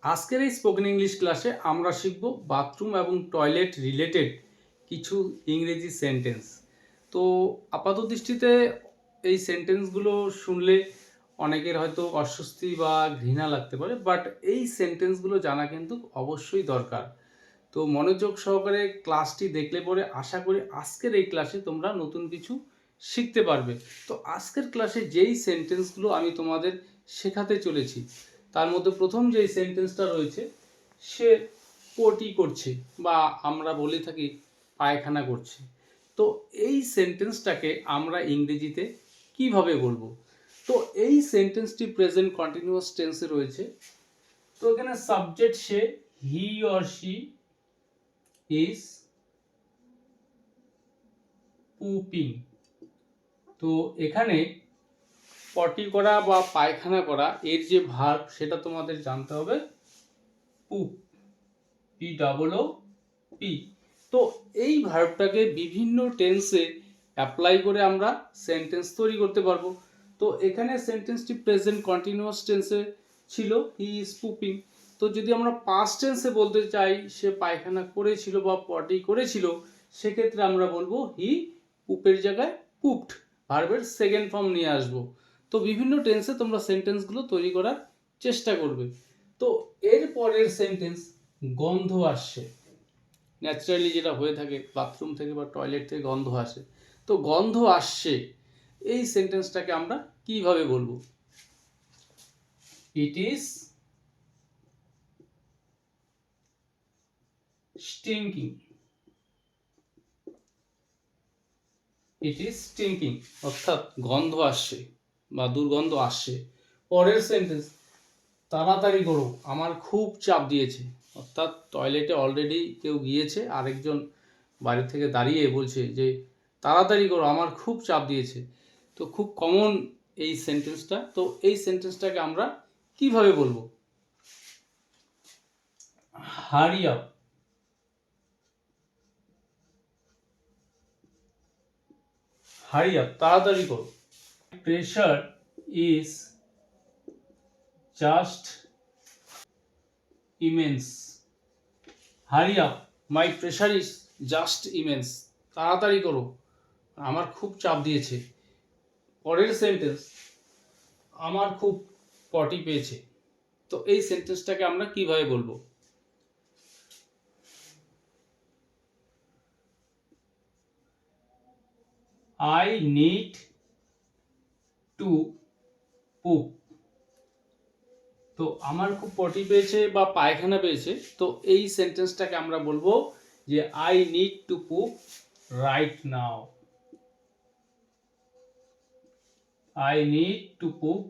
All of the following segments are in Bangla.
আজকের এই স্পোকেন ইংলিশ ক্লাসে আমরা শিখব বাথরুম এবং টয়লেট রিলেটেড কিছু ইংরেজি সেন্টেন্স। তো আপাত দৃষ্টিতে এই সেন্টেন্সগুলো শুনলে অনেকের হয়তো অস্বস্তি বা ঘৃণা লাগতে পারে, বাট এই সেন্টেন্সগুলো জানা কিন্তু অবশ্যই দরকার। তো মনোযোগ সহকারে ক্লাসটি দেখলে পরে আশা করি আজকের এই ক্লাসে তোমরা নতুন কিছু শিখতে পারবে। তো আজকের ক্লাসে যেই সেন্টেন্সগুলো আমি তোমাদের শেখাতে চলেছি তার মধ্যে প্রথম যেই সেন্টেন্সটা রয়েছে, সে পটি করছে বা আমরা বলে থাকি পায়খানা করছে। তো এই সেন্টেন্সটাকে আমরা ইংরেজিতে কিভাবে বলবো? তো এই সেন্টেন্সটি প্রেজেন্ট কন্টিনিউয়াস টেন্সে রয়েছে। তো এখানে সাবজেক্ট সে, he or she is pooping. তো এখানে পটি করা বা পায়খানা করা এর যে ভার্ব সেটা তোমাদের জানতে হবে পুপ, POOP। তো এই ভার্বটাকে বিভিন্ন টেন্সে অ্যাপ্লাই করে আমরা সেন্টেন্স তৈরি করতে পারবো। তো এখানে সেন্টেন্সটি প্রেজেন্ট কন্টিনিউয়াস টেন্সে ছিল, হি ইজ পুপিং। তো যদি আমরা পাস্ট টেন্সে বলতে চাই সে পায়খানা করেছিল বা পটি করেছিল, সেক্ষেত্রে আমরা বলবো হি পুপের জায়গায় পুপড, ভার্বের সেকেন্ড ফর্ম নিয়ে আসবো। তো বিভিন্ন টেন্সে তোমরা সেন্টেন্সগুলো তৈরি করার চেষ্টা করবে। তো এর পরের সেন্টেন্স, গন্ধ আসছে। ন্যাচারালি যেটা হয়ে থাকে বাথরুম থেকে বা টয়লেট থেকে গন্ধ আসে। তো গন্ধ আসছে এই সেন্টেন্সটাকে আমরা কিভাবে বলবো? It is স্টিংকিং। ইট ইজ স্টিংকিং অর্থাৎ গন্ধ আসছে বা দুর্গন্ধ আসছে। পরের সেন্টেন্স, তাড়াতাড়ি করো আমার খুব চাপ দিয়েছে। অর্থাৎ টয়লেটে অলরেডি কেউ গিয়েছে, আরেকজন বাড়ি থেকে দাঁড়িয়ে বলছে যে তাড়াতাড়ি করো আমার খুব চাপ দিয়েছে। তো খুব কমন এই সেন্টেন্সটা। তো এই সেন্টেন্সটাকে আমরা কিভাবে বলবো? Hurry up. হারি আপ, তাড়াতাড়ি করো। Pressure is just immense. Hurry up, my pressure is just immense. তাড়াতাড়ি করো আমার খুব চাপ দিয়েছে। পরের সেন্টেন্স, আমার খুব পটি পেয়েছে। তো এই সেন্টেন্সটাকে আমরা কিভাবে বলবো? I need to পুপ। তো আমার খুব পটি পেয়েছে বা পায়খানা পেয়েছে। তো এই সেন্টেন্সটাকে আমরা বলবো যে I need to পুপ right now. I need to পুপ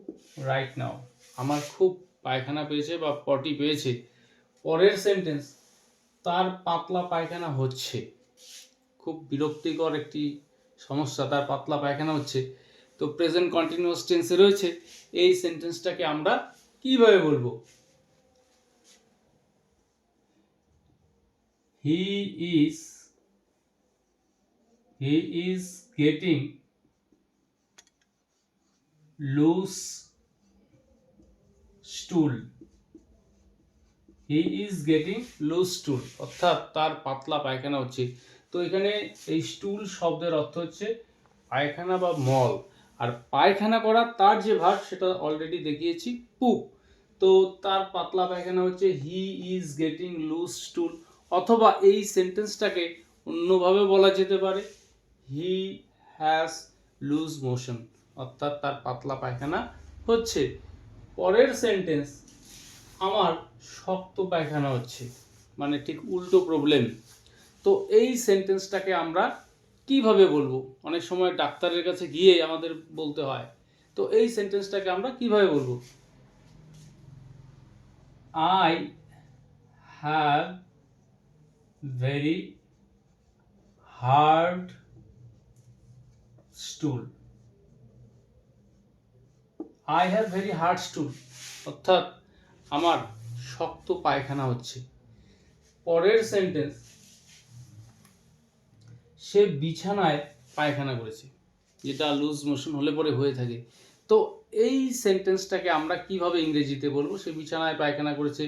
right now, আমার খুব পায়খানা পেয়েছে বা পটি পেয়েছে। পরের সেন্টেন্স, তার পাতলা পায়খানা হচ্ছে। খুব বিরক্তিকর একটি সমস্যা, তার পাতলা পায়খানা হচ্ছে। তো প্রেজেন্ট কন্টিনিউয়াস টেন্সে রয়েছে। এই সেন্টেন্সটাকে আমরা কিভাবে বলবো? He is getting loose stool. He is getting loose stool অর্থাৎ তার পাতলা পায়খানা হচ্ছে। তো এখানে এই স্টুল শব্দের অর্থ হচ্ছে পায়খানা বা মল, আর পায়খানা করা তার যে ভার্ব সেটা অলরেডি দেখিয়েছি, পুপ। তো তার পাতলা পায়খানা হচ্ছে he is getting loose stool. অথবা এই সেন্টেন্সটাকে অন্যভাবে বলা যেতে পারে, হি হ্যাজ লুজ মোশন অর্থাৎ তার পাতলা পায়খানা হচ্ছে। পরের সেন্টেন্স, আমার শক্ত পায়খানা হচ্ছে, মানে ঠিক উল্টো প্রবলেম। তো এই সেন্টেন্সটাকে আমরা কিভাবে বলবো? অনেক সময় ডাক্তারের কাছে গিয়ে আমাদের বলতে হয়। তো এই সেন্টেন্সটাকে আমরা কিভাবে বলবো? I have very hard স্টুল। I have very hard স্টুল অর্থাৎ আমার শক্ত পায়খানা হচ্ছে। পরের সেন্টেন্স, সে বিছানায় পায়খানা করেছে, যেটা লুজ মোশন হলে পরে হয়ে থাকে। তো এই সেন্টেন্সটাকে আমরা কিভাবে ইংরেজিতে বলবো? সে বিছানায় পায়খানা করেছে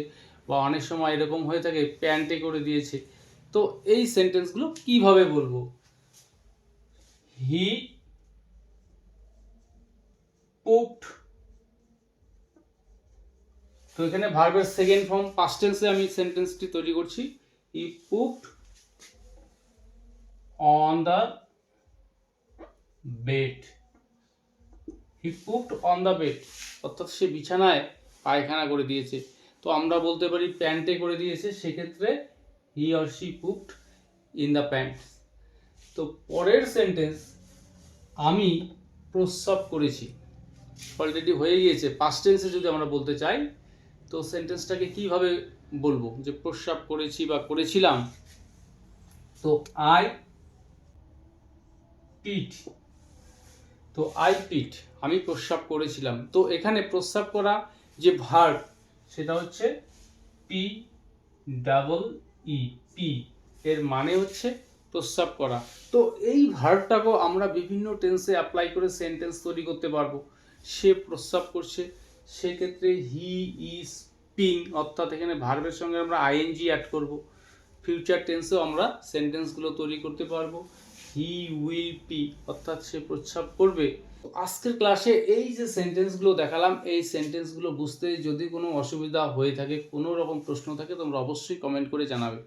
বা অনেক সময় এরকম হয়ে থাকে প্যান্টে করে দিয়েছে। তো এই সেন্টেন্সগুলো কিভাবে বলবো? হি পুপড, তো এখানে ভার্বের সেকেন্ড ফর্ম পাস্ট টেন্সে আমি সেন্টেন্সটি তৈরি করছি। He pooped on the bed, he pooped on the bed, অর্থাৎ সে বিছানায় পায়খানা করে দিয়েছে। তো আমরা বলতে পারি প্যান্টে করে দিয়েছে, সেক্ষেত্রে he or she pooped in the pants. তো পরের সেন্টেন্স, আমি প্রস্রাব করেছি, অলরেডি হয়ে গিয়েছে, পাস্ট টেন্সে যদি আমরা বলতে চাই তো সেন্টেন্সটাকে কিভাবে বলবো যে প্রস্রাব করেছি বা করেছিলাম? তো আই পিট, তো আই পিট, আমি প্রস্রাব করেছিলাম। তো এখানে প্রস্রাব করা যে ভার্ব সেটা হচ্ছে পি ডাবল ই, পি, এর মানে হচ্ছে প্রস্রাব করা। তো এই ভার্বটাকেও আমরা বিভিন্ন টেন্সে অ্যাপ্লাই করে সেন্টেন্স তৈরি করতে পারবো। সে প্রস্রাব করছে, সেক্ষেত্রে হি ইজ পিং, অর্থাৎ এখানে ভার্বের সঙ্গে আমরা আইএনজি অ্যাড করব। ফিউচার টেন্সেও আমরা সেন্টেন্সগুলো তৈরি করতে পারবো। হি উইল পি, অর্থাৎ সে প্রস্রাব করবে। আজকের ক্লাসে এই যে সেন্টেন্সগুলো দেখালাম, এই সেন্টেন্সগুলো বুঝতে যদি কোনো অসুবিধা হয়ে থাকে, কোনো রকম প্রশ্ন থাকে, তোমরা অবশ্যই কমেন্ট করে জানাবে।